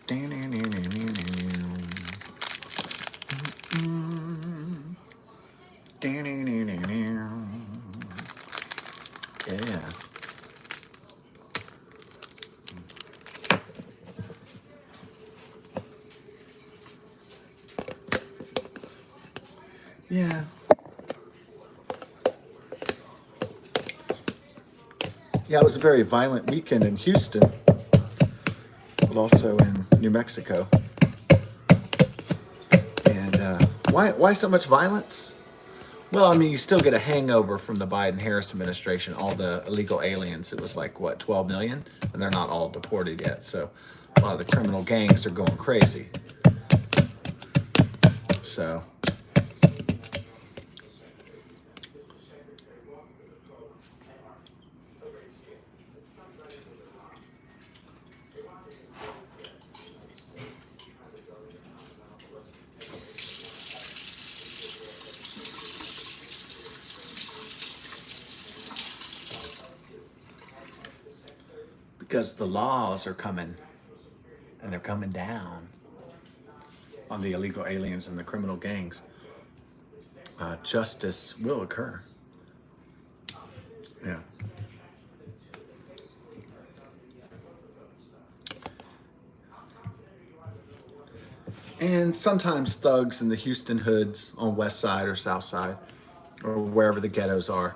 Yeah. Yeah. Yeah, it was a very violent weekend in Houston, but also in New Mexico. And why so much violence? Well, I mean, you still get a hangover from the Biden-Harris administration. All the illegal aliens, it was like, what, 12 million? And they're not all deported yet. So a lot of the criminal gangs are going crazy. So, because the laws are coming, and they're coming down on the illegal aliens and the criminal gangs, justice will occur. Yeah. And sometimes thugs in the Houston hoods on West Side or South Side or wherever the ghettos are,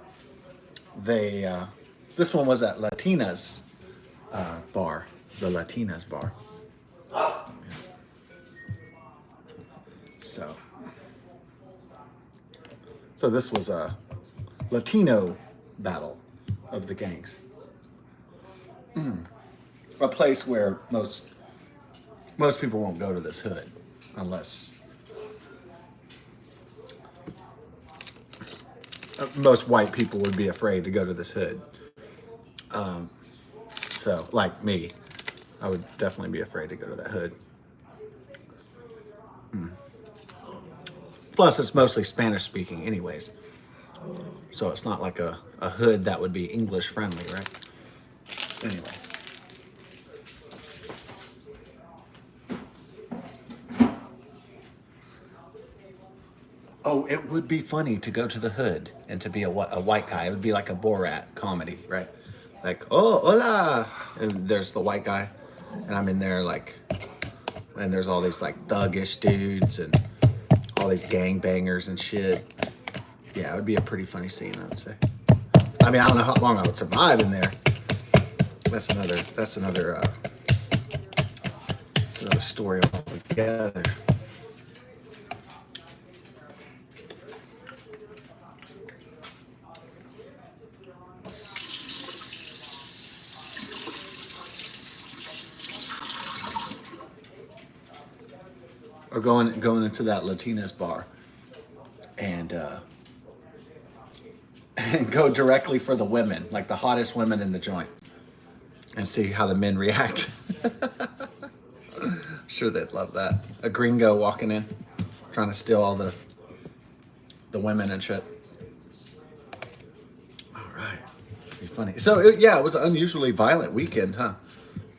they, this one was at Latina's bar, the Latina's bar. Yeah. So this was a Latino battle of the gangs. A place where most people won't go to this hood unless most white people would be afraid to go to this hood. So like me, I would definitely be afraid to go to that hood. Plus, it's mostly Spanish speaking anyways. So it's not like a hood that would be English friendly, right? Anyway. Oh, it would be funny to go to the hood and to be a white guy. It would be like a Borat comedy, right? Like, oh, hola. And there's the white guy. And I'm in there like, and there's all these like thuggish dudes and all these gangbangers and shit. Yeah, it would be a pretty funny scene, I would say. I mean, I don't know how long I would survive in there. That's another story altogether. Or going into that Latina's bar and go directly for the women, like the hottest women in the joint, and see how the men react. Sure, they'd love that. A gringo walking in, trying to steal all the women and shit. All right, be funny. So yeah, it was an unusually violent weekend, huh?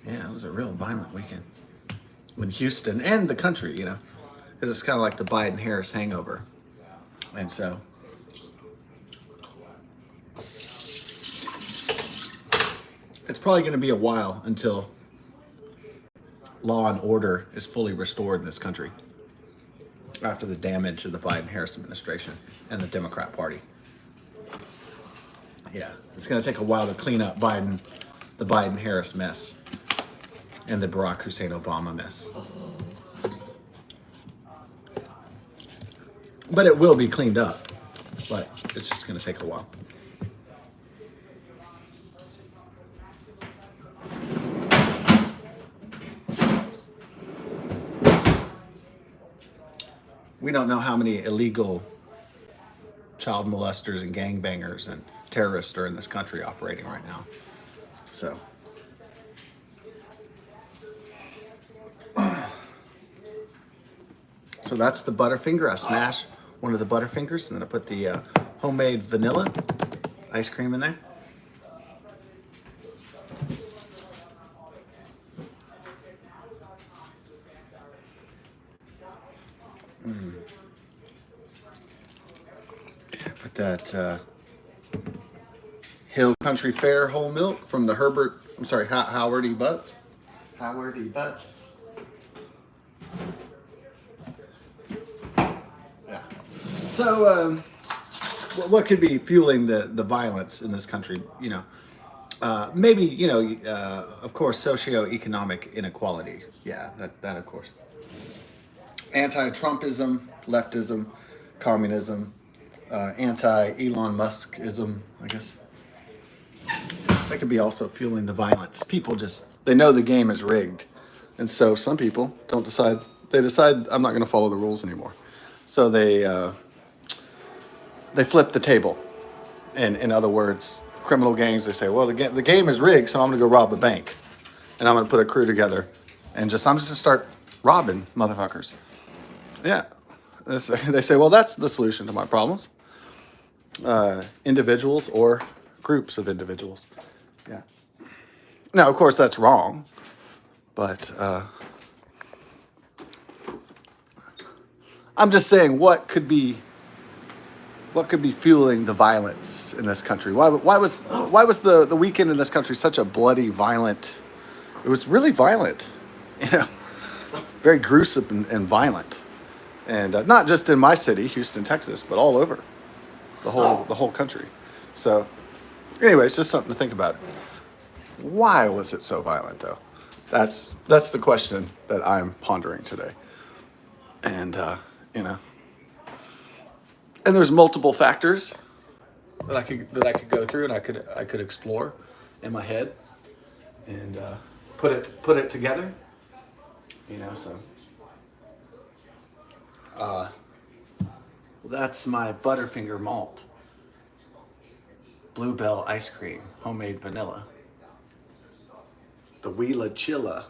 Yeah, it was a real violent weekend in Houston and the country, you know, because it's kind of like the Biden-Harris hangover, and so. It's probably going to be a while until law and order is fully restored in this country after the damage of the Biden-Harris administration and the Democrat Party. Yeah, it's going to take a while to clean up the Biden-Harris mess and the Barack Hussein Obama mess. But it will be cleaned up, but it's just going to take a while. We don't know how many illegal child molesters and gangbangers and terrorists are in this country operating right now. So, that's the Butterfinger. I smash one of the Butterfingers, and then I put the homemade vanilla ice cream in there. Put that Hill Country Fair whole milk from the Howard E. Butts. Howard E. Butts. Yeah. So, what could be fueling the violence in this country? Maybe, of course, socioeconomic inequality. Yeah, that of course. Anti-Trumpism, leftism, communism, anti-Elon Muskism, I guess. That could be also fueling the violence. People they know the game is rigged. And so some people they decide I'm not going to follow the rules anymore. So they flip the table. And in other words, criminal gangs, they say, well, the game is rigged, so I'm going to go rob a bank. And I'm going to put a crew together. And I'm just going to start robbing motherfuckers. Yeah. They say, well, that's the solution to my problems. Individuals or groups of individuals. Yeah. Now, of course, that's wrong. But I'm just saying what could be fueling the violence in this country? Why was the weekend in this country such a bloody, violent? It was really violent, very gruesome and violent, and not just in my city, Houston, Texas, but all over the whole country. So, anyway, it's just something to think about. Why was it so violent, though? That's the question that I'm pondering today, and and there's multiple factors that I could go through and I could explore in my head and put it together. So that's my Butterfinger Malt Bluebell ice cream, homemade vanilla. The Wheela Chilla